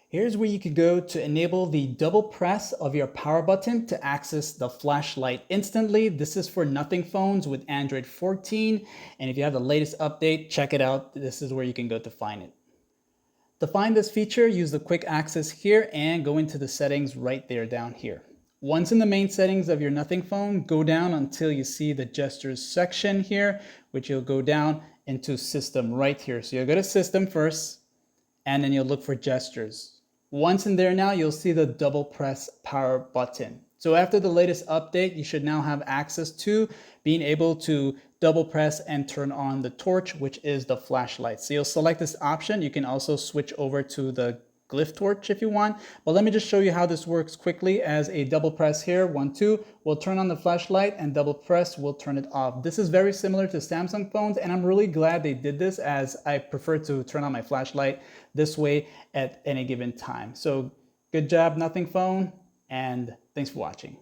Here's where you could go to enable the double press of your power button to access the flashlight instantly. This is for nothing phones with Android 14. And if you have the latest update, check it out. This is where you can go to find it. To find this feature, use the quick access here and go into the settings right there down here. Once in the main settings of your nothing phone, go down until you see the gestures section here, which you'll go down into system right here. So you'll go to system first, and then you'll look for gestures. Once in there now, you'll see the double press power button. So after the latest update, you should now have access to being able to double press and turn on the torch, which is the flashlight. So you'll select this option. You can also switch over to the glyph torch if you want, but let me just show you how this works quickly. As a double press here, 1, 2, will turn on the flashlight, and double press will turn it off. This is very similar to Samsung phones, and I'm really glad they did this, as I prefer to turn on my flashlight this way at any given time. So good job, Nothing Phone, and thanks for watching.